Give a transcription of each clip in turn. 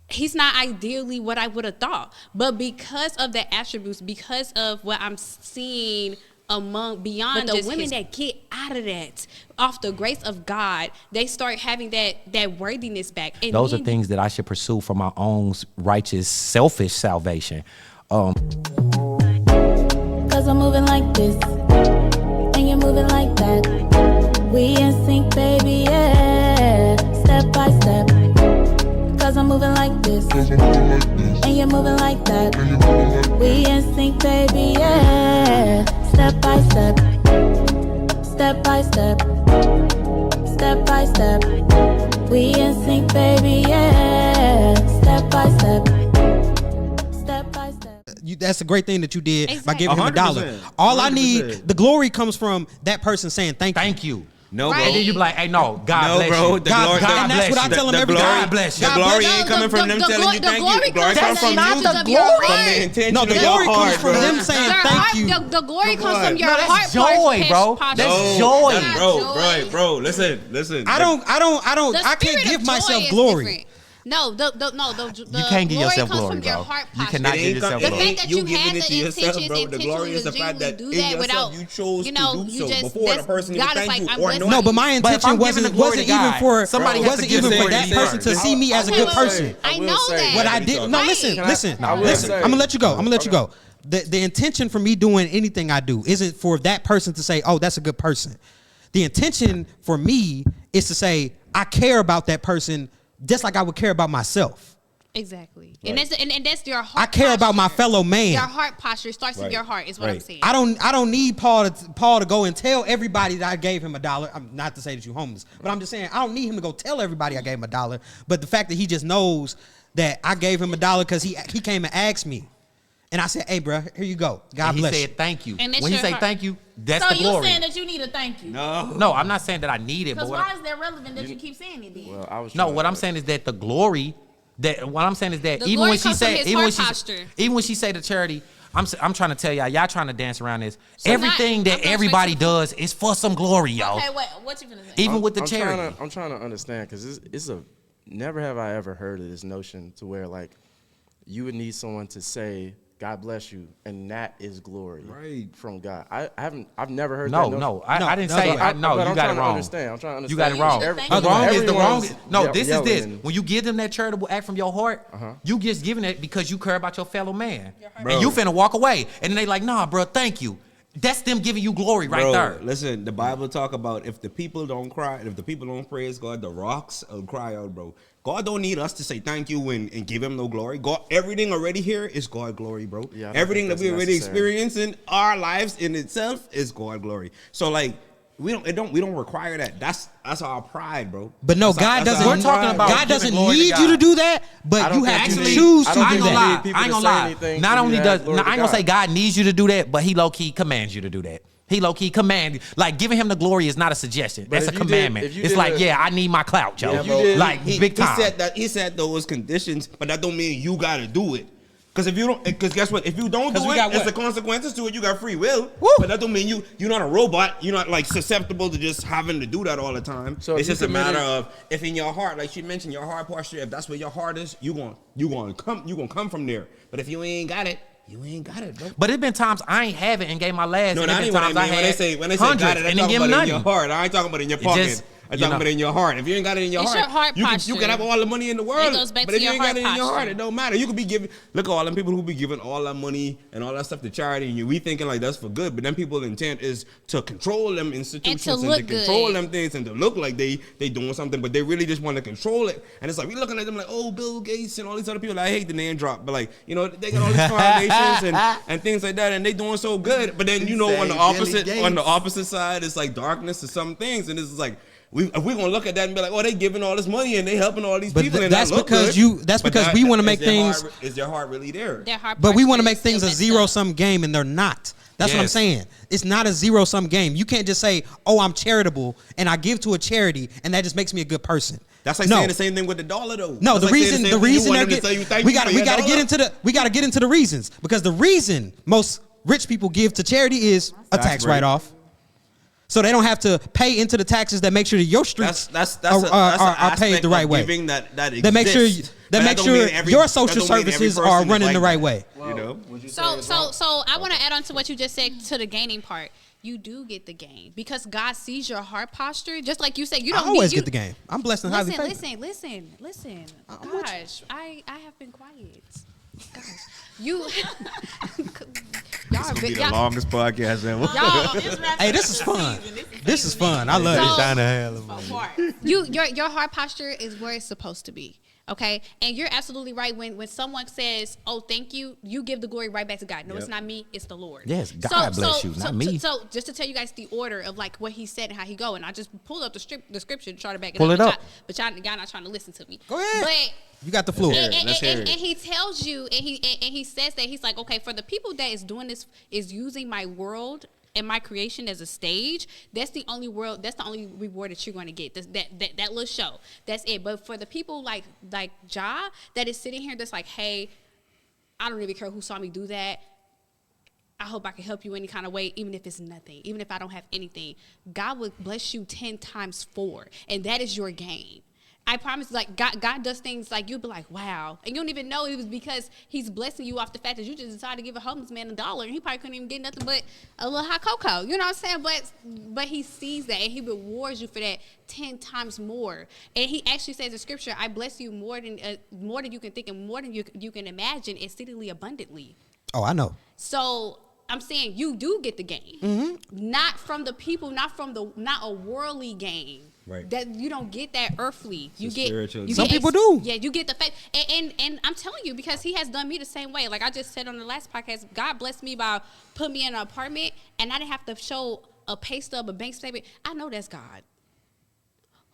he's not ideally what I would have thought. But because of the attributes, because of what I'm seeing beyond but the just women that get out of that off the grace of God, they start having that worthiness back. And those are things that I should pursue for my own righteous, selfish salvation. Cause I'm moving like this, and you're moving like that. We in sync, baby, yeah. Step by step. Cause I'm moving like this, and you're moving like that. We in sync, baby, yeah. Step by step, step by step, step by step. We in sync, baby, yeah. Step by step, step by step. That's a great thing that you did by giving him 100%. $1. All I need, the glory comes from that person saying thank you. No, Right. bro. And then you be like, hey, no, God bless bro, you. the glory, and that's what I tell him every time. time. bless you. The God glory bless ain't coming from them telling you thank you. The glory comes from not you. the From glory. From the intention No, of the your glory heart, comes from bro. them saying thank you. The glory Come comes on. from your No, that's heart joy, bro. posture. That's joy. Bro, listen. The I can't spirit give of myself joy is glory. different. No, the You can't give yourself comes glory, from your bro. heart You posture. cannot It give ain't yourself The come- glory. fact that You you giving had it to the yourself, intentions bro. The glory is the fact that do in that yourself without, you chose you know, to do you so just before the person God can is thank like, you I'm or blessing no. you. No, but my But if intention I'm giving the glory wasn't to even God, for somebody has to wasn't give even the for glory that to person to God. see me as a Okay, good well, person. I know that. What I did, no, listen. Right. I'm gonna let you go. I'm gonna let you go. The intention for me doing anything I do isn't for that person to say, oh, that's a good person. The intention for me is to say, I care about that person just like I would care about myself. Exactly. Right. And that's your heart. I care about my fellow man. Your heart posture starts with your heart is what I'm saying. I don't need Paul to go and tell everybody that I gave him $1. I'm not to say that you're homeless, but I'm just saying I don't need him to go tell everybody I gave him $1. But the fact that he just knows that I gave him $1 because he came and asked me. And I said, hey, bro, here you go. God bless you. He said thank you. And When he say thank you, that's So the glory. you saying that you need a thank you? No, I'm not saying that I need it. Because But why is that relevant that you keep saying it then? no, what I'm saying is that the glory. What I'm saying is that The even glory when she comes from said, his even when heart she, posture. even when she say to charity, I'm trying to tell y'all trying to dance around this. So Everything I'm that going everybody straight to- does is for some glory, yo. Okay, wait, what you finna say? Even with the charity. I'm trying to understand because it's a never have I ever heard of this notion to where like you would need someone to say God bless you, and that is glory from God. I've never heard that. No, I didn't say. No, you got it wrong. I'm trying to understand. You got it wrong. Every- Wrong is the wrong. everyone's No, this is yelling this. and- When you give them that charitable act from your heart, you just giving it because you care about your fellow man, Bro. and you finna walk away, and then they like, nah, bro, thank you. That's them giving you glory right there. Listen, the Bible talk about if the people don't cry, if the people don't praise God, the rocks will cry out, bro. God don't need us to say thank you and give him no glory. God, everything already here is God glory, bro. Yeah, I don't Everything think that we that's already necessary. experience in our lives in itself is God glory. So like we don't require that. That's our pride, bro. But no, That's God our doesn't. pride. We're talking about God giving doesn't glory to need God. you to do that, I but don't you think have you to need- choose I to don't I do ain't think gonna you that. lie. need people I ain't to gonna say lie. anything Not for you only to does have glory I to ain't gonna say God. God needs you to do that, but he low key commands you to do that. He low key command, like giving him the glory is not a suggestion. That's a if you did- commandment. if you It's did like, a- yeah, I need my clout, Joe. Yeah, bro. Like big time. He said those conditions, but that don't mean you gotta do it. Because if you don't, because guess what? If you don't do we it, got there's what? the consequences to it. You got free will, Woo. but that don't mean you're not a robot. You're not like susceptible to just having to do that all the time. So if it's you just a committed- matter of if in your heart, like she mentioned, your heart posture. If that's where your heart is, you gonna come from there. But if you ain't got it, you ain't got it, bro. But it been times I ain't have it and gave my last. No, and that it ain't been what I times mean. I When they say hundreds got it, I'm and then talking give about them it in your nothing. heart. I ain't talking about it in your It pocket. just, I'm you talking know. about it in your heart. If you ain't got it in your It's heart, your heart you posture. can have all the money in the world. It goes back but to if you your ain't got heart it in your heart, posture. it don't matter. You could be giving. Look at all them people who be giving all that money and all that stuff to charity, and we thinking like that's for good. But then people's intent is to control them institutions and to look control good. them things and to look like they doing something, but they really just want to control it. And it's like we looking at them like, oh, Bill Gates and all these other people. I hate the name drop, but like they got all these foundations and things like that, and they doing so good. But then on the opposite side, it's like darkness to some things, and it's like. If we're gonna look at that and be like, oh, they giving all this money and they helping all these But people, and that's that look because good. that's But because we want to make is their things. is their heart really there? Their heart But we posture want to is make things still a messed zero up. sum game, and they're not. That's what I'm Yes. saying. It's not a zero sum game. You can't just say, "Oh, I'm charitable and I give to a charity, and that just makes me a good person." That's like saying the same thing with the dollar, though. No, That's the like saying reason same the thing you reason want they're them to tell you getting thank we you got for we your got to dollar. get into the reasons, because the reason most rich people give to charity is a tax break. write off. So they don't have to pay into the taxes that make sure that your streets that's are paid the right way. Giving that make sure your social services are running the right way. Well, you know. So I want to add on to what you just said to the gaining part. You do get the gain because God sees your heart posture. Just like you said, you don't. I always get the gain. I'm blessed and highly favored. Listen. Gosh, I have been quiet. Gosh, you. This will be the longest podcast ever. Hey, this is fun. This is fun. I love it. Your heart posture is where it's supposed to be. Okay, and you're absolutely right. When someone says, "Oh, thank you," you give the glory right back to God. No, it's not me; it's the Lord. Yes, God bless you, not me. So, just to tell you guys the order of like what He said and how He go, and I just pulled up the scripture to try to back it Pull up. it up. But y'all not trying to listen to me. Go ahead. But you got the floor. And He tells you, and he says that He's like, okay, for the people that is doing this, is using my world and my creation as a stage, that's the only reward that you're going to get. That little show, that's it. But for the people like Ja that is sitting here, that's like, hey, I don't really care who saw me do that. I hope I can help you any kind of way, even if it's nothing, even if I don't have anything. God will bless you 10 times 4, and that is your gain. I promise, like, God does things like you'll be like, wow. And you don't even know it was because He's blessing you off the fact that you just decided to give a homeless man $1 and he probably couldn't even get nothing but a little hot cocoa. You know what I'm saying? But He sees that and He rewards you for that 10 times more. And He actually says in Scripture, I bless you more than you can think and more than you can imagine, exceedingly abundantly. Oh, I know. So I'm saying you do get the gain. Not from the people, not a worldly gain. Right. That you don't get that earthly. You get spiritual. Some people do. Yeah, you get the faith. And I'm telling you, because He has done me the same way. Like I just said on the last podcast, God blessed me by putting me in an apartment and I didn't have to show a pay stub, a bank statement. I know that's God.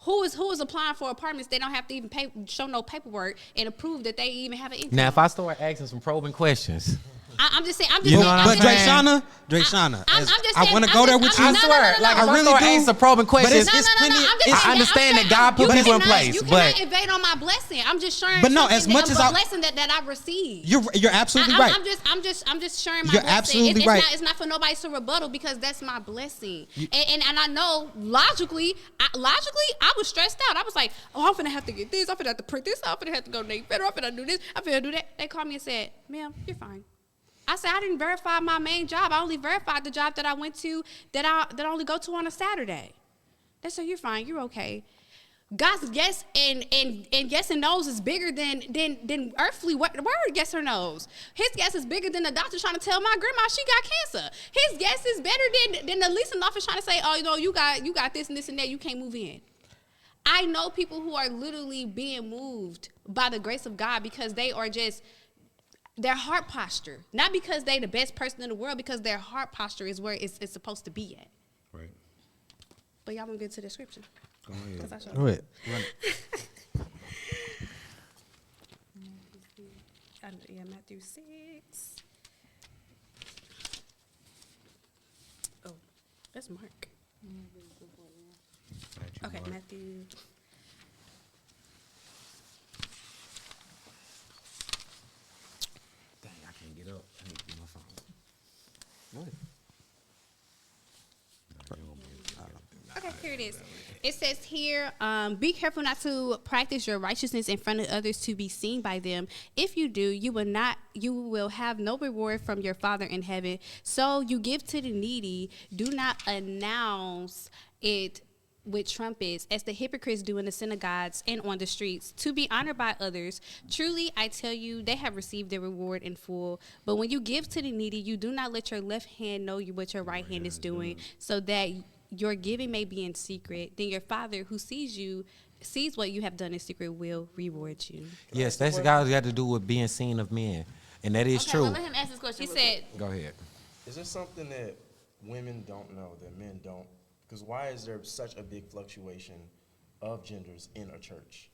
Who is applying for apartments? They don't have to even show no paperwork and prove that they even have an income. Now, if I start asking some probing questions, I'm just saying. But Drayshana, I want to go there with you. I swear, like I really do. Answer probing questions. But it's plenty. I understand that God put people in place, you but cannot invade on my blessing. I'm just sharing. But no, as much as a blessing that I received. You're absolutely right. I'm just sharing my blessing. You're absolutely right. It's not for nobody to rebuttal because that's my blessing. And I know logically, I was stressed out. I was like, oh, I'm finna have to get this. I'm finna have to print this. I'm finna have to go to Nate Federal. I'm finna do this. I'm finna do that. They called me and said, ma'am, you're fine. I said, I didn't verify my main job. I only verified the job that I went to that I only go to on a Saturday. They said, you're fine. You're okay. God's yes and yes and no's is bigger than earthly word yes or no's. His guess is bigger than the doctor trying to tell my grandma she got cancer. His guess is better than the leasing office trying to say, oh, you know, you got this and this and that. You can't move in. I know people who are literally being moved by the grace of God because they are just their heart posture, not because they're the best person in the world, because their heart posture is where it's supposed to be at. Right. But y'all want to get to the scripture? Go ahead. Go ahead. Yeah, Matthew 6. Oh, that's Mark. Okay, Matthew. get up. I need to get my phone. Okay, here it is. It says here, be careful not to practice your righteousness in front of others to be seen by them. If you do, you will have no reward from your Father in heaven. So you give to the needy. Do not announce it with trumpets, as the hypocrites do in the synagogues and on the streets, to be honored by others. Truly, I tell you, they have received their reward in full. But when you give to the needy, you do not let your left hand know what your right hand is doing, so that your giving may be in secret. Then your Father who sees what you have done in secret will reward you. Yes, that's got to do with being seen of men. And that is true. Well, let him ask this question. He said, go ahead. Is there something that women don't know that men don't? Because why is there such a big fluctuation of genders in a church?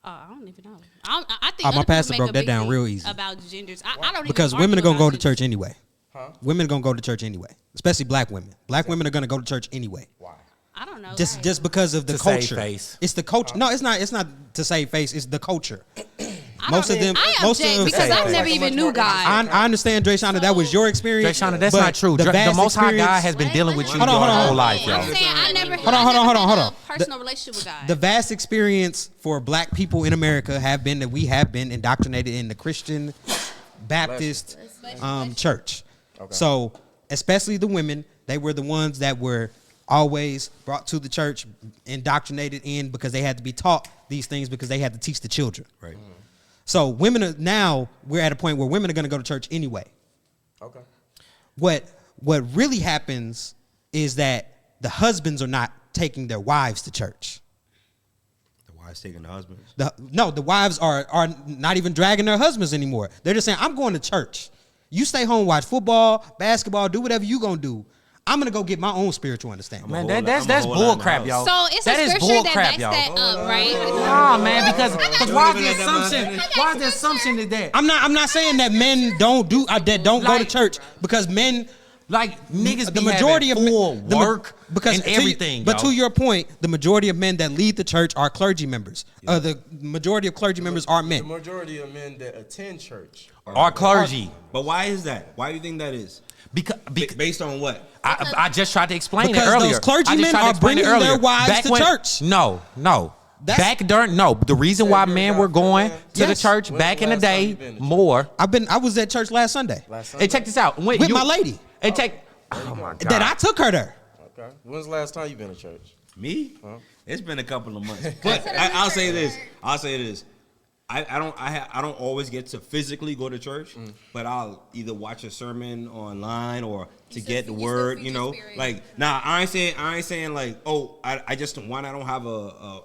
I don't even know. I think my pastor broke that big down thing real easy. about genders. I don't because even women are argue gonna go about to church anyway. Huh? Women are gonna go to church anyway, especially black women. Black women are gonna go to church anyway. Why? I don't know. Just because of the To save culture. face. It's the culture. No, it's not to save face. It's the culture. Most of them. I Most of object them because say. I never even knew God. I understand, Drayshana, that was your experience. Drayshana, that's but not true. The vast Most High God experience- has been dealing with you Hold on, your hold on. whole life, yo. I'm saying I never Hold on. a personal relationship with God. The vast experience for black people in America have been that we have been indoctrinated in the Christian Baptist church. Okay. So, especially the women, they were the ones that were always brought to the church, indoctrinated in because they had to be taught these things because they had to teach the children. Right. So women are now, we're at a point where women are going to go to church anyway. Okay. What really happens is that the husbands are not taking their wives to church. The wives taking the husbands. The wives are not even dragging their husbands anymore. They're just saying, I'm going to church. You stay home, watch football, basketball, do whatever you going to do. I'm going to go get my own spiritual understanding. Man, that's bull crap, yo. So it's that a is scripture bull that crap, backs yo. that up, right? Nah, man, because why Don't is even the let them assumption? Why is the assumption is that I'm not saying that men don't go to Like- church because men like niggas the be majority of having full men, work because and to everything, but yo. to your point, the majority of men that lead the church are clergy members. The majority of clergy members are The men. majority of men that attend church Our clergy. But why is that? Why do you think that is? Because Based on what? I just tried to explain Because it earlier. those clergymen I just tried to are explain it bringing their earlier. wives Back to when- church. No. The reason why you're men not were going feeling- to the Yes. church When's back the in the last time day you been to church? more. I was at church last Sunday last Hey, check this out. When with you- my lady. Hey, check. Oh my god. That I took her there. Okay. When's the last time you been to church? Me? It's been a couple of months. But I'll say this. I don't always get to physically go to church, but I'll either watch a sermon online or to get the you still word, feed you your know. spirit. Like, nah, I ain't saying like, oh, I just one, I don't have a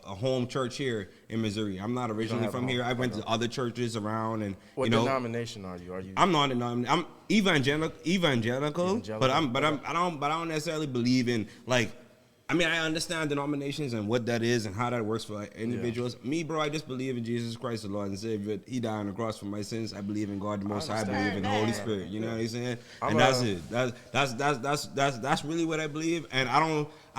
home church here in Missouri. I'm not originally have a from home, here. I went to other churches around, and What you know, denomination are you? Are you? I'm not I'm evangelical, but I don't necessarily believe in like. I mean, I understand denominations and what that is and how that works for like, individuals. Me, bro, I just believe in Jesus Christ, the Lord and Savior. He died on the cross for my sins. I believe in God the Most High. I believe in the Holy Spirit. You know what I'm saying? And that's it. That's really what I believe. And I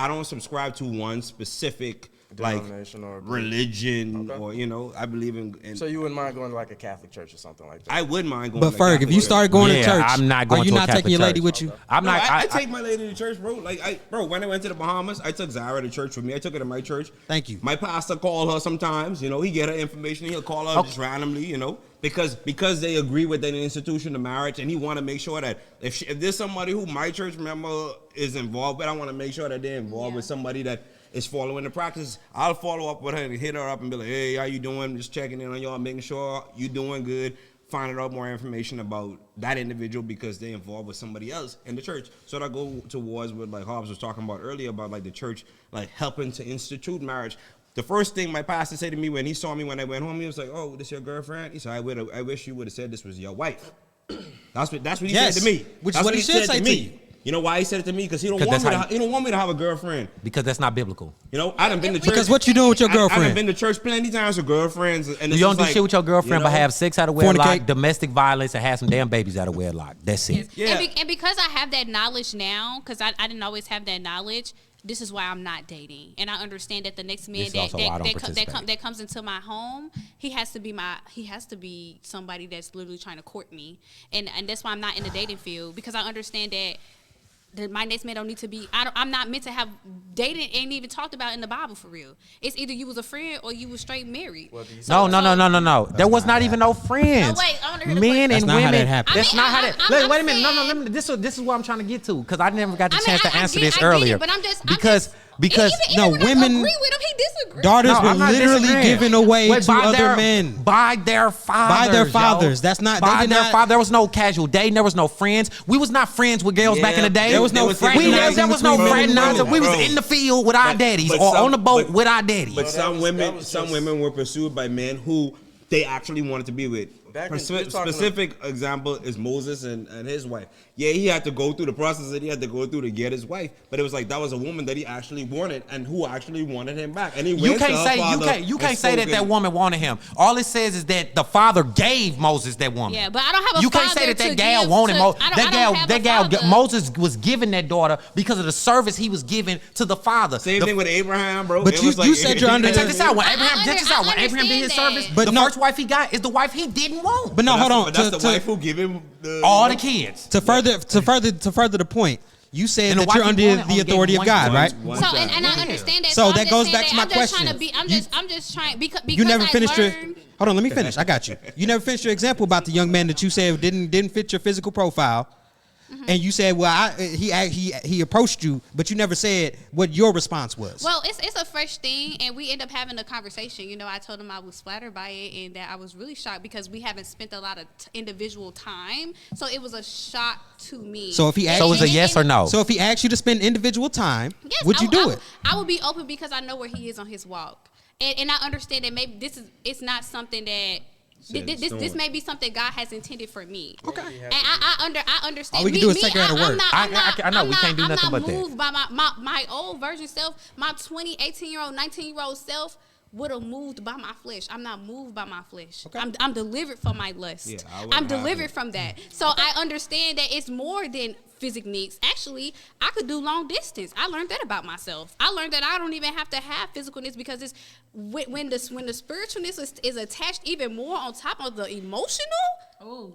don't subscribe to one specific like Denomination or religion Okay. or you know. I believe in. So you wouldn't mind going to like a Catholic church or something like that? I wouldn't mind going. But to Ferg, Catholic if you church. start going to Yeah, church, I'm not going are you to a not taking Catholic your lady church. with you? I'm No, not. I take my lady to church, bro. Like, when I went to the Bahamas, I took Zara to church with me. I took her to my church. Thank you. My pastor called her sometimes. You know, he get her information. He'll call her just randomly. You know, because they agree with the institution of marriage, and he want to make sure that if there's somebody who my church member is involved with, I want to make sure that they're involved with somebody that is following the practice. I'll follow up with her and hit her up and be like, hey, how you doing? Just checking in on y'all, making sure you doing good. Finding out more information about that individual because they're involved with somebody else in the church. So that go towards what like Hobbs was talking about earlier about like the church like helping to institute marriage. The first thing my pastor said to me when he saw me when I went home, he was like, "Oh, this your girlfriend?" He said, "I wish you would have said this was your wife." That's what he Yes, said to me. which is That's what he should said say to you. You know why he said it to me? Because he don't 'Cause want that's he don't want me to have a girlfriend. Because that's not biblical. You know, I done been to church. Because what you doing with your I done girlfriend? been to church plenty times with girlfriends. And You don't do shit with your girlfriend, but have sex out of wedlock, Fornicate. domestic violence, and have some damn babies out of wedlock. That's it. Yeah. And because I have that knowledge now, because I didn't always have that knowledge, this is why I'm not dating. And I understand that the next man This is also why I don't participate. that comes into my home, he has to be somebody that's literally trying to court me. And that's why I'm not in the dating field, because I understand that my next man don't need to be. I'm not meant to have dated and even talked about in the Bible for real. It's either you was a friend or you was straight married. No. There was not even no friends. No, wait, I wanna hear the Men question. and That's not how women. that happened. That's I mean, not how I'm- that. I'm Wait a minute. saying- No. This is what I'm trying to get to because I never got the I mean, chance to I answer get- this I get it, earlier. but I'm just because even no, when I women- agree with him, he disagrees. Daughters No, were I'm not literally disagreeing. given away Wait, to by other their- men. By their fathers. By their yo. fathers. That's not- they By did their not- father. There was no casual dating. There was no friends. We was not friends with girls back in the day. There was no fraternizing There was no between men and fraternizing. women. We was Bro. in the field with our daddies but or some- on the boat but- with our daddies. But that some was women just- were pursued by men who they actually wanted to be with. specific example is Moses and his wife. Yeah, he had to go through the process that he had to go through to get his wife, but it was like that was a woman that he actually wanted and who actually wanted him back. And he you can't say that woman wanted him. All it says is that the father gave Moses that woman. Yeah, but I don't have a You father can't say that to gal give wanted to- Moses. I don't That gal, have a father. Moses was given that daughter because of the service he was giving to the father. Same thing with Abraham, bro. But It you- was like, you said you're under- Check this out. When I Abraham did his service, But the no- first wife he got is the wife he didn't want. But no, hold on. But that's the wife who gave him all the kids. To further the point, you said And the that you're wife under you wanted the only authority gave of one God, right? So and I understand that. So I'm that just goes saying back that to my I'm just question. trying to be. I'm just trying because You never I finished learned, Hold on, let me finish. I got you. You never finished your example about the young man that you said didn't fit your physical profile. And you said, well, he approached you, but you never said what your response was. Well, it's a fresh thing, and we end up having a conversation. You know, I told him I was flattered by it, and that I was really shocked because we haven't spent a lot of individual time. So it was a shock to me. So if he asked, So is a yes or no? So if he asked you to spend individual time, yes, would you do it? I would be open because I know where he is on his walk, and I understand that maybe it's not something that. This may be something God has intended for me. Okay. And I understand. All we can do is take her at her word. I know, we can't do nothing but that. I'm not moved by my old version self, my 20, 18-year-old, 19-year-old self would have moved by my flesh. I'm not moved by my flesh. Okay. I'm delivered from my lust. Yeah, I'm delivered from that. So I understand that it's more than physical needs. Actually, I could do long distance. I learned that about myself. I learned that I don't even have to have physical needs because it's when the spiritualness is attached even more on top of the emotional. Oh.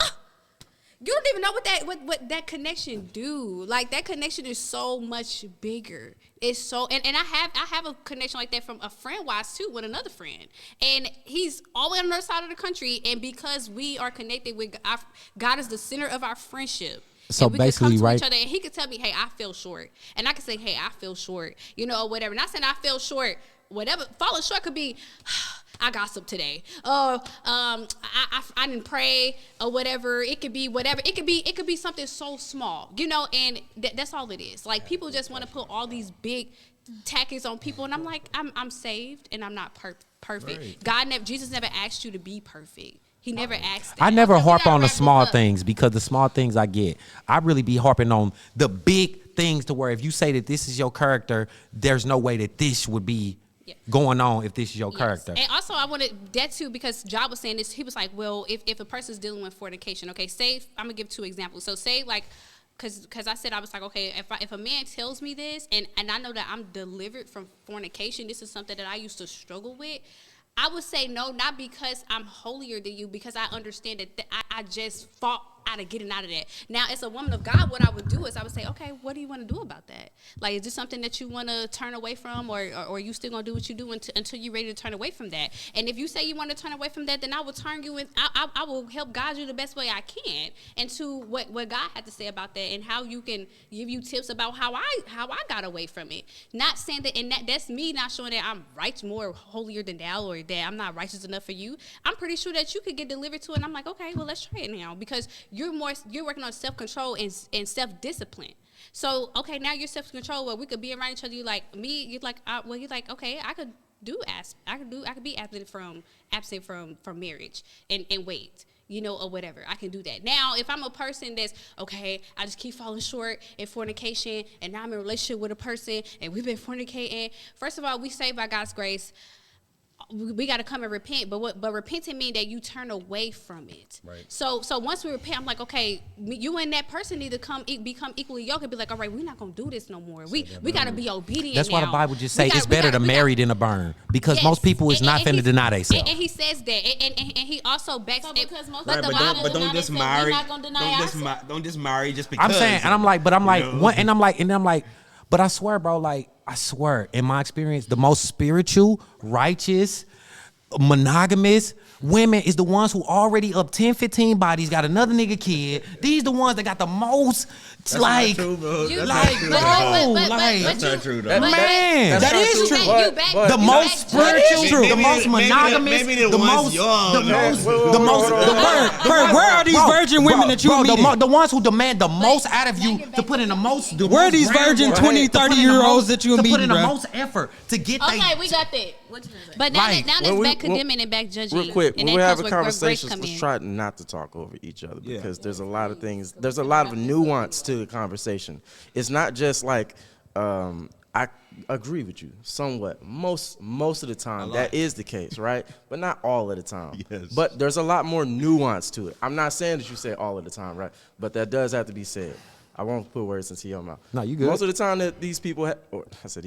You don't even know what that connection do. Like that connection is so much bigger. It's so and I have a connection like that from a friend wise too with another friend. And he's all the way on the other side of the country. And because we are connected with God is the center of our friendship. So and we basically, could come to right? each other and he could tell me, hey, I feel short. And I could say, hey, I feel short, or whatever. Not saying I feel short, whatever. Falling short could be I gossiped today. I didn't pray or whatever. It could be whatever. It could be something so small, and that's all it is. Like people just want to put all these big tackets on people, and I'm like, I'm saved and I'm not perfect. Right. Jesus never asked you to be perfect. He never asked that. I never harp on the small things because the small things I get. I really be harping on the big things to where if you say that this is your character, there's no way that this would be going on if this is your character. And also I wanted that too because Job was saying this. He was like, well, if a person's dealing with fornication, okay, say, I'm going to give 2 examples. So say like, because I said, I was like, okay, if a man tells me this and I know that I'm delivered from fornication, this is something that I used to struggle with, I would say no, not because I'm holier than you, because I understand that I just fought out of getting out of that. Now, as a woman of God, what I would do is I would say, okay, what do you want to do about that? Like, is this something that you want to turn away from, or you still going to do what you do until you're ready to turn away from that? And if you say you want to turn away from that, then I will turn you in. I will help guide you the best way I can into what God had to say about that and how you can give you tips about how I got away from it. Not saying that, and that's me not showing that I'm more holier than thou, or that I'm not righteous enough for you. I'm pretty sure that you could get delivered to it. And I'm like, okay, well, let's try it now because you're working on self-control and self-discipline. So, okay, now you're self-control where we could be around each other. You like me, you're like, you're like, okay, I could be absent from marriage and wait, or whatever. I can do that. Now, if I'm a person that's, okay, I just keep falling short in fornication and now I'm in a relationship with a person and we've been fornicating. First of all, we saved by God's grace. We got to come and repent, but repenting means that you turn away from it. Right. So once we repent, I'm like, okay, you and that person need to become equally yoked and be like, all right, we're not gonna do this no more. We got to be obedient. That's now. why the Bible just say it's better to marry than to burn, because most people is not finna deny themselves. And he says that, and he also backs. So because most right, of the but Bible don't just marry. Don't just marry just because. I'm saying, and I'm like, but I swear, bro, in my experience, the most spiritual, righteous, monogamous women is the ones who already up 10, 15 bodies, got another nigga kid. These the ones that got the most, That's not true, bro. That's not true, though. Man, that is true. The most spiritual, the most monogamous, the most. Where are these virgin women that you meet? The ones who demand the most out of you to put in the most. Where are these virgin 20, 30-year-olds that you meet, to put in the most effort to get. Okay, we got that. But now that's back condemning and back judging. Real quick, and when we that have comes a where grace conversation, come let's in. try not to talk over each other because there's a lot of things. There's a lot of nuance to the conversation. It's not just like I agree with you somewhat. Most of the time, that is the case, right? But not all of the time. Yes. But there's a lot more nuance to it. I'm not saying that you say all of the time, right? But that does have to be said. I won't put words into your mouth. No, you good. Most of the time that these people, most of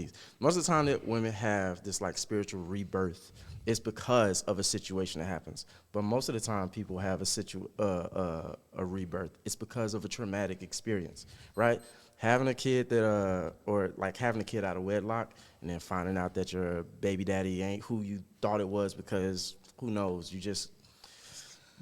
the time that women have this like spiritual rebirth, it's because of a situation that happens. But most of the time, people have a rebirth. It's because of a traumatic experience, right? Having a kid or like having a kid out of wedlock, and then finding out that your baby daddy ain't who you thought it was because who knows, you just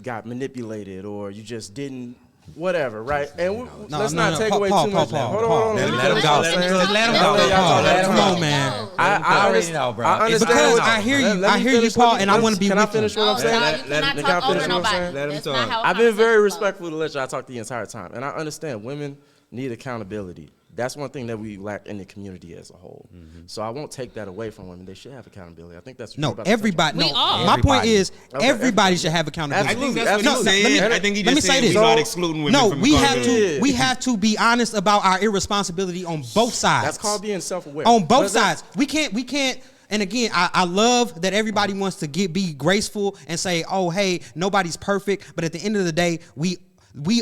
got manipulated or you just didn't. Whatever, right? And let's not take away too much. Hold on. Let him go. Let him go. Come on, man. I understand. Because I hear you, Paul, and I want to be with you. Can I finish what I'm saying? You cannot talk over nobody. Let him That's talk. not how a I've been very conversation respectful to let y'all talk the entire time, and I understand women need accountability. That's one thing that we lack in the community as a whole. So I won't take that away from women. They should have accountability. I think that's what you're No, about to touch on. everybody. No, We all. my point is Okay, everybody should have accountability. I think that's Absolutely. what he's saying. I think he let me just say saying this. he's not excluding women No, from we have accountability. to. We have to be honest about our irresponsibility on both sides. That's called being self-aware. On both But that- sides. We can't. And again, I love that everybody wants to be graceful and say, oh, hey, nobody's perfect. But at the end of the day, we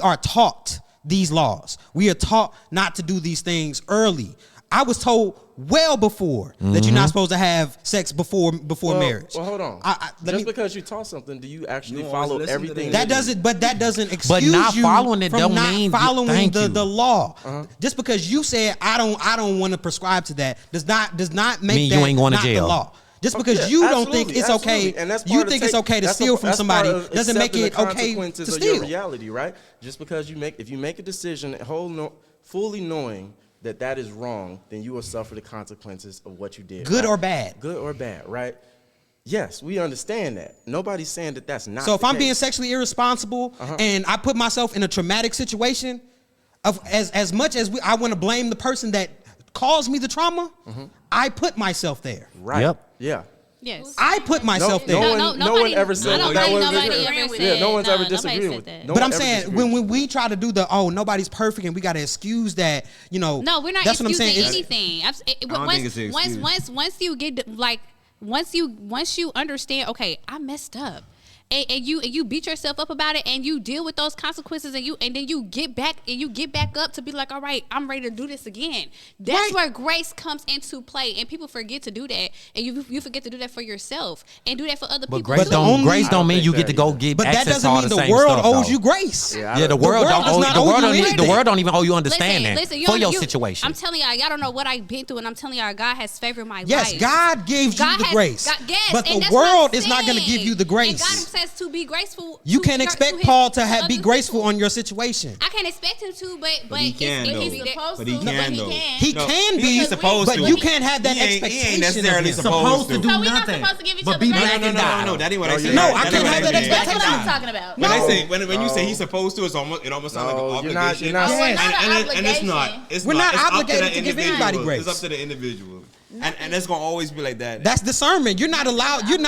are taught these laws. We are taught not to do these things early. I was told well before that you're not supposed to have sex before marriage. Well, hold on. Just because you taught something, do you actually No, follow listen to everything? that doesn't excuse not you following it from don't not mean following thank you. the law. Just because you said I don't want to prescribe to that does not make Mean that you ain't going to not jail. the law. Just because Yeah, you don't think absolutely, it's okay, absolutely. And that's you part of think it's take- okay to that's steal a- from that's somebody part of doesn't make accepting it the okay to consequences of steal. your reality, right? Just because if you make a decision, fully knowing that is wrong, then you will suffer the consequences of what you did. Good right? or bad. Good or bad, right? Yes, we understand that. Nobody's saying that that's not. So if the I'm case. being sexually irresponsible and I put myself in a traumatic situation, as much as I want to blame the person that caused me the trauma, I put myself there. right? Yep. Yeah. Yes. I put myself there. No one ever said I don't that. think was nobody different. ever said. Yeah, no one's ever nobody disagreed said with that. no But one I'm ever saying disagreed. when we try to do nobody's perfect and we got to excuse that, No, we're not that's what I'm excusing saying. anything. don't think it's an excuse. Once you get like once you understand, okay, I messed up. And you beat yourself up about it and you deal with those consequences and then you get back up to be like, all right, I'm ready to do this again. That's where grace comes into play, and people forget to do that, and you forget to do that for yourself and do that for other people. Grace too. don't mean you get to go get But that access to doesn't all mean the the same world stuff, owes though. you grace. Yeah, The world world does not owe you anything. the world don't even owe you understanding Listen, for your situation. I'm telling y'all don't know what I've been through, and I'm telling y'all, God has favored my Yes, life. God gives you the grace. Yes, but and the that's what I'm world is not going to saying. give you the And God grace. says to be graceful. You to can't your- expect his- Paul to other be graceful people. on your situation. I can't expect him to, but he can, it's, though. it's, He's it's, supposed But to. he but can, he though. can. He No, can he be, ain't supposed but to. you can't have that He ain't expectation. necessarily of him. supposed to. do So we're not nothing. supposed to give each But other be grace? black and die. No, that ain't what I said. No, I That can't ain't have what that I meant. That's what expectation. I'm talking about. When I No. say when you say he's supposed to, it almost sounds like an No, you're not- obligation. you're not- Yes. And it's not. It's We're not. not It's up to obligated the to give individual. anybody grace. It's up to the individual. And it's gonna always be like that. That's discernment. You're not allowed. You're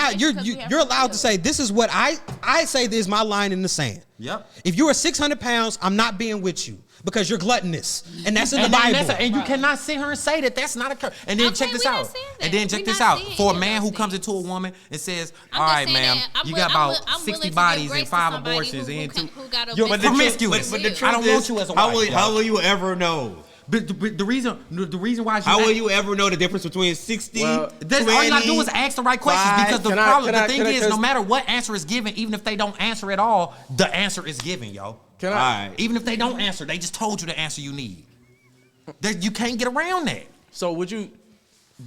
allowed to say this is what I say. This is my line in the sand. Yep. If you are 600 pounds, I'm not being with you because you're gluttonous, and that's in the And, Bible. and you cannot sit here and say that's not a curse. And then Okay, check this we not out. saying that. And then check We this not out. saying For a any of man who those comes things. into a woman and says, I'm "All just right, saying ma'am, that I'm you wi- got I'm about wi- I'm 60 willing to bodies give grace and to 5 somebody abortions who and can- 2 who got a You're big promiscuous. But the I truth I don't is, want you as a how wife, will yo. how will you ever know? But the reason why How will you ever know the difference between 60, Well, That's all you gotta do is ask the right questions, 5? because the Can I- problem, can I- the thing can I- is, cause- no matter what answer is given, even if they don't answer at all, the answer is given, yo. Can I? Alright. Even if they don't answer, they just told you the answer you need. You can't get around that. So do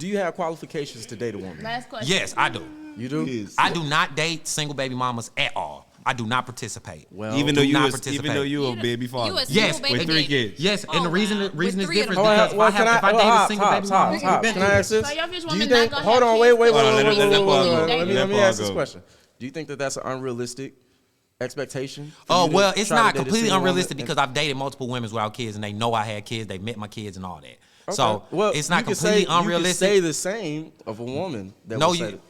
you have qualifications to date a woman? Last question. Yes, I do. You do? Yes. I do not date single baby mamas at all. I do not participate. Well, Even though do you not was, participate. even though you a baby father. You a Yes, single baby with 3 daddy. kids. Yes, and the Oh, reason wow. the reason With is 3 of different them. because if I date a single baby mama, Can I ask this? So your bitch Do woman you not think? gonna Hold have on, kids wait. till- Hold on, let Paul go. Let me Let ask Paul this go. question. Do you think that that's an unrealistic expectation? for oh you to well, it's try to not date a completely single woman unrealistic and- because I've dated multiple women without kids, and they know I had kids. They met my kids and all that. Okay. So Well, it's not you could completely say, unrealistic. You could say the same of a woman that No, will you- say that.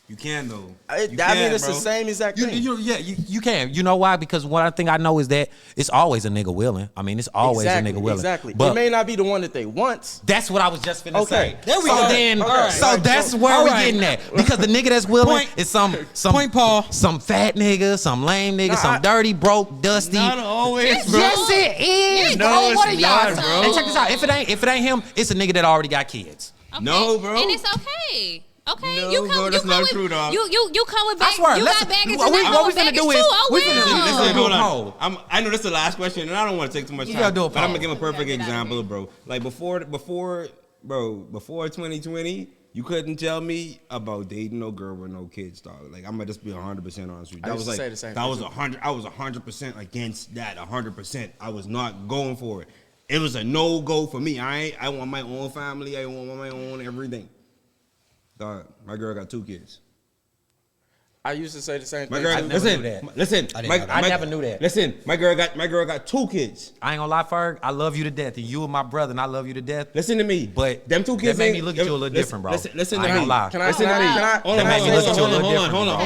You can though. I mean, it's the same exact thing. You can. You know why? Because one thing I know is that it's always a nigga willing. I mean, it's always a nigga willing. Exactly. But it may not be the one that they want. that's what I was just finna say. There we so go. Then, Okay. so that's where we getting at. Because the nigga that's willing Point. is some Point, Paul. some fat nigga, some lame nigga, some dirty, broke, dusty. Not always, bro. Yes, it is, No, bro. it's What are y'all? not, bro. And check this out. If it ain't him, it's a nigga that already got kids. Okay. No, bro. And it's okay. Okay, No, you come. bro, you that's come not with, true, dog. You come with I baggage. swear, You let's- got baggage. what and we- I what come we with finna baggage do is- too. I we finna will. do- Listen, do hold a on. poll. I know this is the last question, and I don't want to take too much time. gotta do a but I'm poll. gonna give a perfect example, bro. Like before 2020, you couldn't tell me about dating no girl with no kids, dog. Like I'm gonna just be 100% honest with you. I used to say the same that thing, was too. 100. I was 100% against that. 100%. I was not going for it. It was a no go for me. I want my own family. I want my own everything. Dog, my girl got 2 kids. I used to say the same My thing. girl, I never listen, knew that. listen. I didn't know that. I never knew that. Listen, my girl got 2 kids. I ain't gonna lie, Ferg. I love you to death, and you and my brother, and I love you to death. Listen to me. But them 2 kids that made me ain't- look at you a little different, bro. Listen I to ain't me. gonna lie. Can I? Listen to me. Can I? Hold That on, made me hold look at on, you a hold on, little hold on, different, hold on, bro.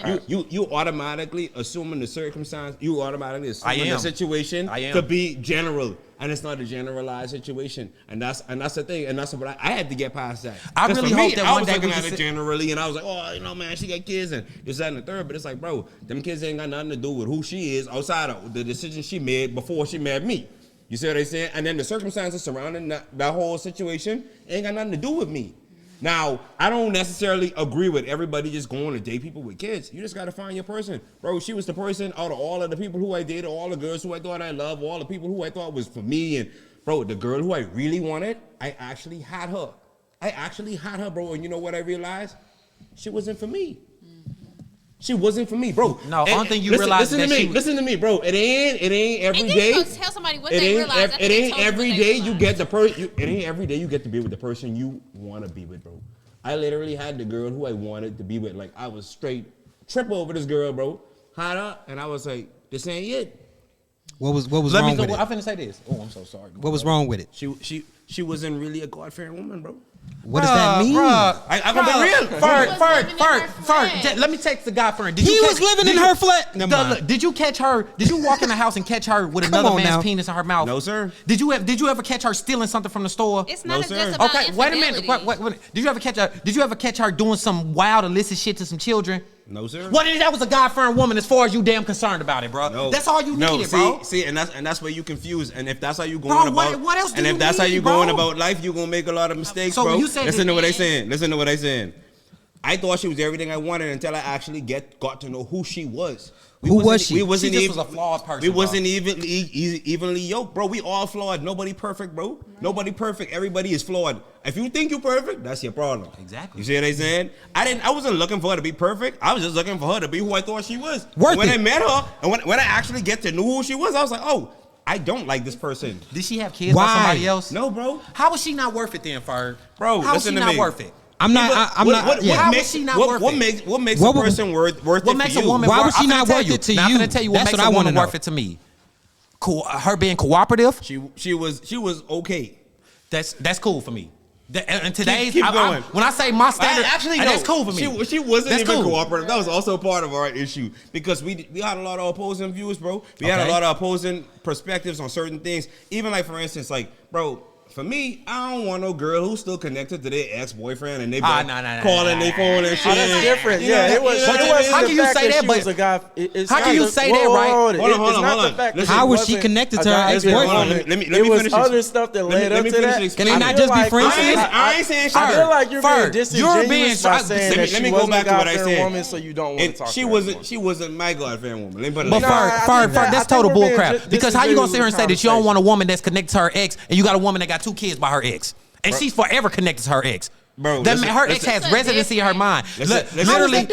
hold Okay, on. You automatically assuming the circumstance. You automatically I assuming am. the situation I am. to be general, and it's not a generalized situation. And that's the thing. And that's what I had to get past that. I 'Cause really for hope me, that I one was day looking we at can it sit- generally, and I was like, oh, man, she got kids and this, that, and the third. But it's like, bro, them kids ain't got nothing to do with who she is outside of the decision she made before she met me. You see what I'm saying? And then the circumstances surrounding that whole situation ain't got nothing to do with me. Now, I don't necessarily agree with everybody just going to date people with kids. You just got to find your person. Bro, she was the person out of all of the people who I dated, all the girls who I thought I loved, all the people who I thought was for me. And, bro, the girl who I really wanted, I actually had her. Bro. And you know what I realized? She wasn't for me. She wasn't for me, bro. No, And- only thing you listen, realize listen that to she me. Listen to me, bro. It ain't every And day. then you tell somebody what It they ain't realize. ev- after it they ain't told you what every they day you realized. get the person. It ain't every day you get to be with the person you want to be with, bro. I literally had the girl who I wanted to be with. Like I was straight trip over this girl, bro. Hot up, and I was like, this ain't it. What was Let wrong me with go. it? I'm finna say this. Oh, I'm so sorry. What was wrong with it? She wasn't really a God-fearing woman, bro. What does that mean? I'm gonna be real. Ferg. Let me text the guy, Ferg. He was living in her flat. Never mind. Look, did you catch her? Did you walk in the house and catch her with Come another on man's now. penis in her mouth? No, sir. Did you ever catch her stealing something from the store? It's No, not sir. just about Okay, wait a minute. infidelity. Wait. Did you ever catch her doing some wild illicit shit to some children? No, sir. Well, then that was a God-fearing woman as far as you damn concerned about it, bro. No. That's all you needed, bro. See, and that's where you confused. And if that's how you going Bro, about, what else do and you if that's how need, you bro? going about life, you gonna make a lot of mistakes, So bro. when you say Listen that- to what I saying. Listen to what I saying. I thought she was everything I wanted until I actually got to know who she was. Who was she? We wasn't She just even, was a flawed person, We bro. wasn't evenly yoked, bro. We all flawed. Nobody perfect, bro. Nobody perfect. Everybody is flawed. If you think you're perfect, that's your problem. Exactly. You see what I'm saying? I wasn't looking for her to be perfect. I was just looking for her to be who I thought she was. Worth And when it. I met her, and when I actually get to know who she was, I was like, oh, I don't like this person. Did she have kids Why? by somebody else? No, bro. How was she not worth it then, Ferg? Bro, how was listen she to not me. worth it? I'm not. I'm not. Yeah. How was makes she not what, worth what it? makes what makes What a would- person worth What it makes for a you? woman? Why worth, was she I'm not finna tell worth you. it to Now, you? I'm finna tell you what That's makes what I a wanna woman know. worth it to me. Her being cooperative. She was okay. That's cool for me. And today's Keep going. when I say my standard, Actually, no. that's cool for me. She wasn't That's even cool. cooperative. That was also part of our issue because we had a lot of opposing views, bro. We had a Okay. lot of opposing perspectives on certain things. Even like, for instance, like, bro, for me, I don't want no girl who's still connected to their ex-boyfriend and they Nah, both nah, calling nah, their phone and shit. Oh, that's different. You know, Yeah, it was. you know It what I wasn't mean? How the can you fact say that, she but- was a guy. It's How not can you the- say that, right? Hold Hold on, It's not hold the on. fact that Listen, she How was she wasn't connected a to her guy. ex-boyfriend? Hold on, let me It was finish other this. stuff that Let me- led let up me to finish that. this. Can they I not feel just be like- friends? I ain't saying I shit. feel like you're Ferg, being disingenuous you're being- by saying let that me she go wasn't back a to what I God-fearing said. woman, so you don't want to And talk she to her wasn't. anymore. She wasn't my God-fearing woman. Let me put it But like that. Ferg, I think that's that- total I think we're bullcrap. being Because how you gonna sit here and say that you don't disingenuous want a woman that's connected to her ex, and you got a woman that got 2 kids by her ex, and she's forever connected to her ex? Bro, That listen, her ex listen. has residency in her mind. Literally,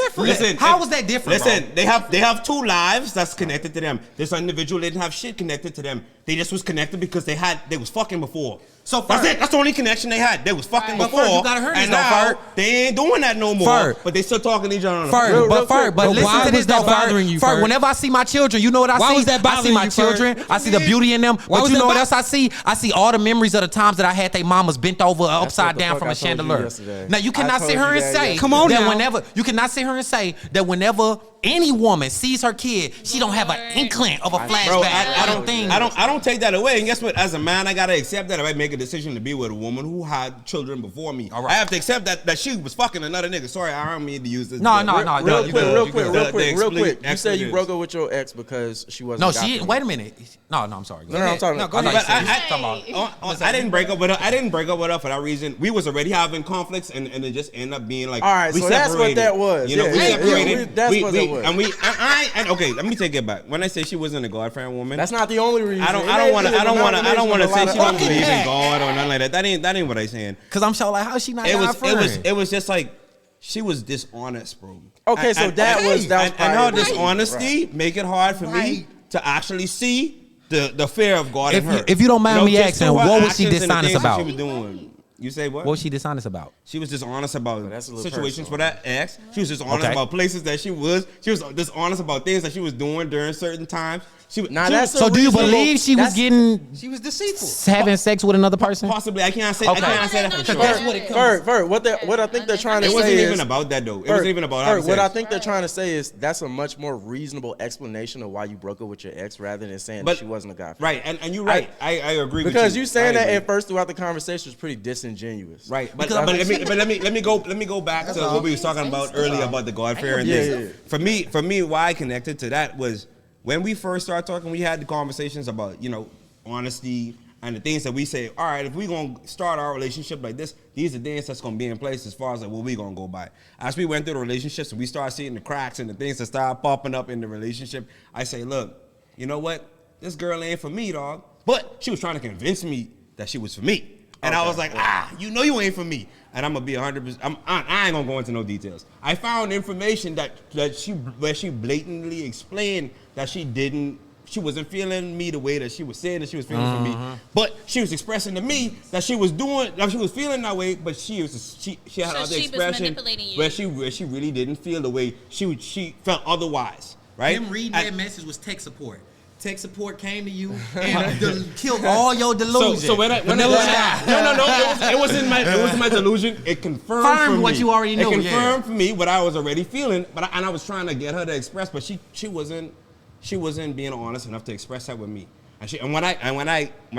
how was that different? Listen, bro? they have 2 lives that's connected to them. This individual didn't have shit connected to them. They just was connected because they was fucking before. So that's it. That's the only connection they had. They was fucking But before, Ferg, you gotta hear this and though, now Ferg. they ain't doing that no more. Ferg. But they still talking to each other on the Ferg, phone. but listen why to this was that though, bothering you, Ferg. Ferg? Whenever I see my children, you know what I Why see? was that I see bothering my you, Ferg? children. I see the beauty in them. Why But was you that know what bo- else I see? I see all the memories of the times that I had their mamas bent over upside the down fuck from I a told you chandelier. yesterday. Now you cannot I sit told here you and that say yesterday. Come on that now. whenever you cannot sit here and say that whenever any woman sees her kid, she don't have an inkling of a flashback. Bro, I don't take that away. And guess what? As a man, I gotta accept that if I make a decision to be with a woman who had children before me, All right. I have to accept that she was fucking another nigga. Sorry, I don't mean to use this. No. Real quick. You say you expletives. broke up with your ex because she wasn't. No, a guy she. for you. Wait a minute. No, I'm sorry. No, I'm talking. No, go I ahead. thought you But said- talking about- I didn't break up with her. I didn't break up with her for that reason. We was already having conflicts, and it just ended up being like, All right, we so that's what separated. that was. You know, Yeah, we yeah, separated. yeah, that's what that was. And okay, let me take it back. When I say she wasn't a God-fearing woman, That's not the only reason. I don't want to say she don't believe in facts. God or nothing like that. That ain't what I saying. Cause I'm sure like how she not It was just like she was dishonest, bro. Okay, so that was and her prior. dishonesty make it hard for me to actually see the fear of God in her. If you don't mind me just asking, through her what was she actions and the dishonest things that about? She was doing. You say what? What was she dishonest about? She was dishonest about that's a little situations personal. with that ex. She was dishonest Okay. about places that she was. She was dishonest about things that she was doing during certain times. So do you believe she was getting She was deceitful. having sex with another person? Possibly. I can't say Okay. that for sure. That's what it comes. Ferg, what I think they're trying to It say wasn't is even about that though. It Ferg, wasn't even about having Ferg, what I sex. think they're trying to say is that's a much more reasonable explanation of why you broke up with your ex rather than saying that she wasn't a guy. For you. Right, and you're right. I agree with you. Because you saying I that agree. at first throughout the conversation was pretty disingenuous. Right, but let me go back to what we was talking about earlier about the God fear and things. Yeah. For me, why I connected to that was when we first started talking. We had the conversations about honesty and the things that we say. All right, if we gonna start our relationship like this, these are things that's gonna be in place as far as like what we gonna go by. As we went through the relationships and we started seeing the cracks and the things that started popping up in the relationship, I say, look, you know what? This girl ain't for me, dog. But she was trying to convince me that she was for me. And I was like, you ain't for me. And I'm gonna be 100%. I ain't gonna go into no details. I found information where she blatantly explained that she wasn't feeling me the way that she was saying that she was feeling for me. But she was expressing to me that she was feeling that way. But she had other expression where she really didn't feel the way she felt otherwise. Right? Him reading that message was tech support. Tech support came to you and killed all your delusions. So when it wasn't my delusion. It confirmed for me what you already knew. It confirmed for me what I was already feeling. And I was trying to get her to express, but she wasn't being honest enough to express that with me. And when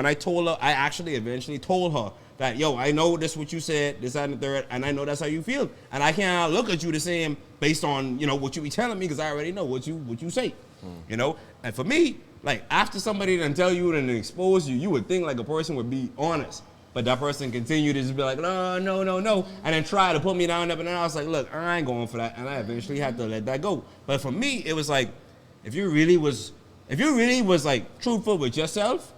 I told her, I actually eventually told her that, yo, I know this what you said, this, that, and the third, and I know that's how you feel, and I can't look at you the same based on what you be telling me because I already know what you say, And for me, like after somebody done tell you and expose you, you would think like a person would be honest. But that person continued to just be like, no, and then try to put me down. And I was like, look, I ain't going for that. And I eventually had to let that go. But for me, it was like, if you really was like truthful with yourself,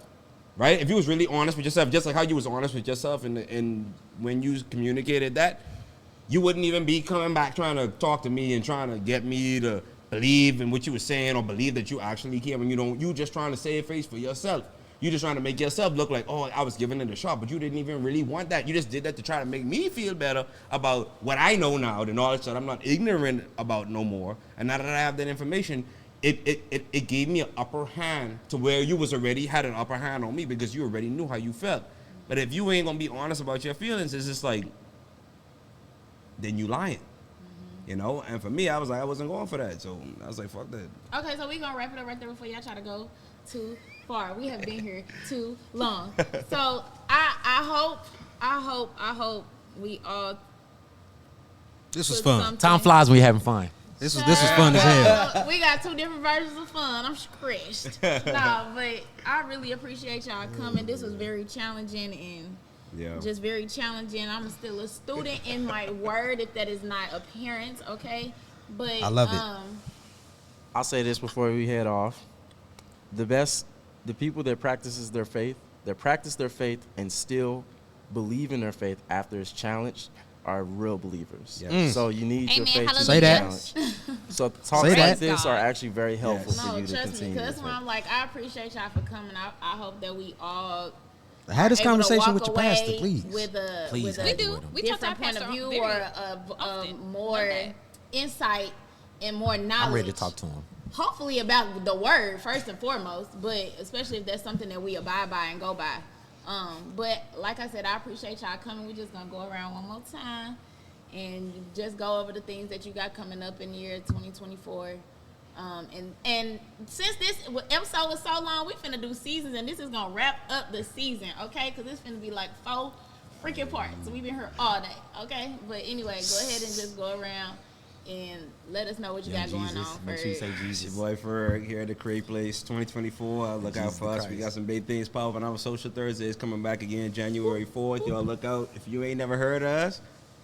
right? If you was really honest with yourself, just like how you was honest with yourself and when you communicated that, you wouldn't even be coming back trying to talk to me and trying to get me to believe in what you were saying or believe that you actually care when you don't. You just trying to save face for yourself. You just trying to make yourself look like, oh, I was giving it a shot, but you didn't even really want that. You just did that to try to make me feel better about what I know now, the knowledge that I'm not ignorant about no more. And now that I have that information, it gave me an upper hand to where you was already had an upper hand on me because you already knew how you felt. But if you ain't gonna be honest about your feelings, it's just like, then you lying. And for me, I was like, I wasn't going for that. So I was like, fuck that. Okay, so we're going to wrap it up right there before y'all try to go too far. We have been here too long. So I hope we all. This was fun. Time flies when you're having fun. This was fun as hell. We got two different versions of fun. I'm stressed. No, but I really appreciate y'all coming. This was very challenging and just very challenging. I'm still a student in my word, if that is not apparent, okay? But I love it. I'll say this before we head off. The people that practice their faith and still believe in their faith after it's challenged are real believers. So you need your faith to be challenged. So talks like this are actually very helpful for you to trust me, continue. because that's why I'm like, I appreciate y'all for coming out. I hope that we all Have this able to conversation walk with your pastor, away please. With a Please. We do. We talk to our different point pastor of view very or a often. more Love that. insight and more knowledge. I'm ready to talk to him. Hopefully about the word first and foremost, but especially if that's something that we abide by and go by. But like I said, I appreciate y'all coming. We're just gonna go around one more time and just go over the things that you got coming up in the year 2024. And since this episode was so long, we finna do seasons, and this is gonna wrap up the season, okay? Because it's finna be like 4 freaking parts. So we've been here all day, okay? But anyway, go ahead and just go around and let us know what you got going on. Make sure you say Jesus. Your boy Ferg here at the Create Place 2024. Look out for us. We got some big things popping. Our Social Thursday is coming back again January 4th. Y'all look out. If you ain't never heard of us,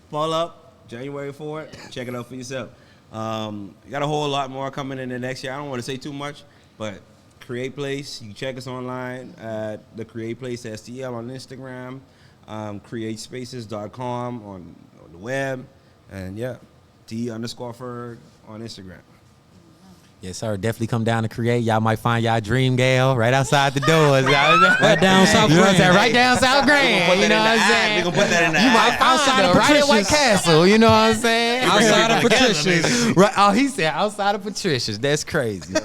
follow up January 4th. Check it out for yourself. Got a whole lot more coming in the next year. I don't want to say too much, but Create Place. You can check us online at the Create Place STL on Instagram, createspaces.com on the web, and yeah. D_Ferg on Instagram. Yes, sir. Definitely come down to Create. Y'all might find y'all dream gal right outside the doors. Right down South You know what I'm Grand. saying? Right down South Grand. You know what I'm saying? We gonna put that in the You might ad. find Outside her of right at White Patricia's. Castle. You know what I'm saying? Outside of Patricia's. Right. Oh, he said outside of Patricia's. That's crazy. Yo,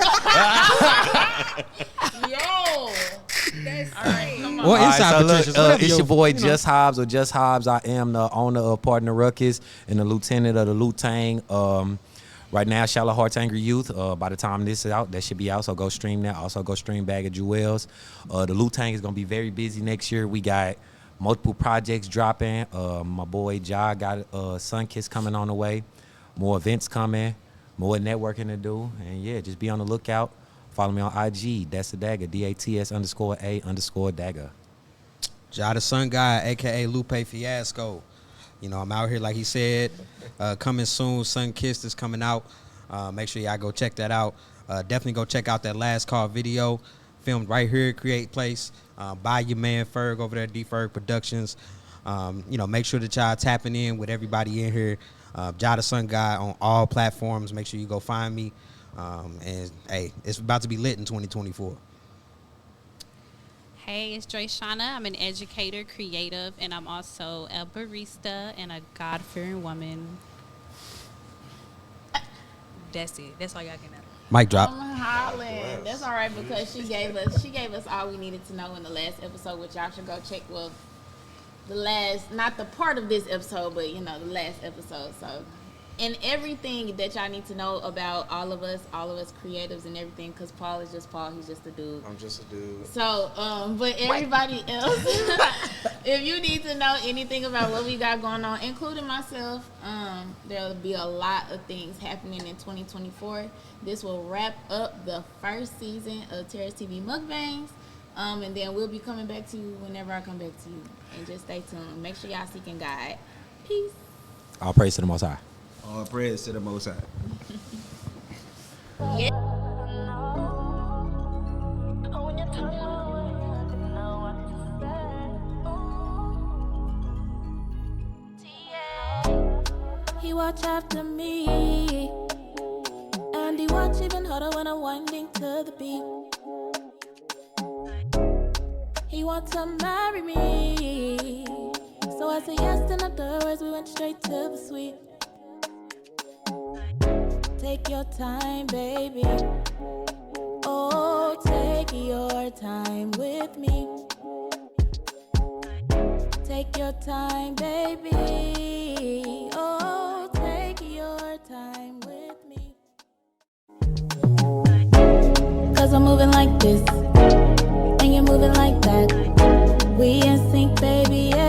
that's great. Come on. Or All inside right, so Patricia's. look, whatever it's your boy you know. Just Hobbs or Just Hobbs. I am the owner of Partner Ruckus and the lieutenant of the Lutang. Right now, Shallow Hearts Angry Youth. By the time this is out, that should be out. So go stream that. Also go stream Bag of Jewels. The Lutang is gonna be very busy next year. We got multiple projects dropping. My boy Ja got Sunkiss coming on the way. More events coming. More networking to do. And yeah, just be on the lookout. Follow me on IG. That's the Dagger. DATS_A_Dagger. Ja the Sun Guy, a.k.a. Lupe Fiasco. You know, I'm out here, like he said, coming soon. Sun Kissed is coming out. Make sure y'all go check that out. Definitely go check out that Last Call video filmed right here at Create Place by your man Ferg over there at D-Ferg Productions. You know, make sure that y'all tapping in with everybody in here. Ja the Sun Guy on all platforms. Make sure you go find me. And, hey, it's about to be lit in 2024. Hey, it's Joy Shauna. I'm an educator, creative, and I'm also a barista and a God-fearing woman. That's it. That's all y'all can know. Mic drop. I'm hollering. That's all right because she gave us all we needed to know in the last episode, which y'all should go check. Well, the last, not the part of this episode, but you know, the last episode. So, and everything that y'all need to know about all of us creatives and everything, because Paul is just Paul. He's just a dude. I'm just a dude. So, but everybody else, if you need to know anything about what we got going on, including myself, there'll be a lot of things happening in 2024. This will wrap up the first season of Terrace TV Mukbangs. And then we'll be coming back to you whenever I come back to you. And just stay tuned. Make sure y'all seeking God. Peace. All praise to the Most High. All praise to the Most High. Yeah. He watch after me, and he watch even harder when I'm winding to the beat. He want to marry me, so I said yes, and afterwards we went straight to the suite. Take your time, baby. Oh, take your time with me. Take your time, baby. Oh, take your time with me. 'Cause I'm moving like this, and you're moving like that. We in sync, baby, yeah.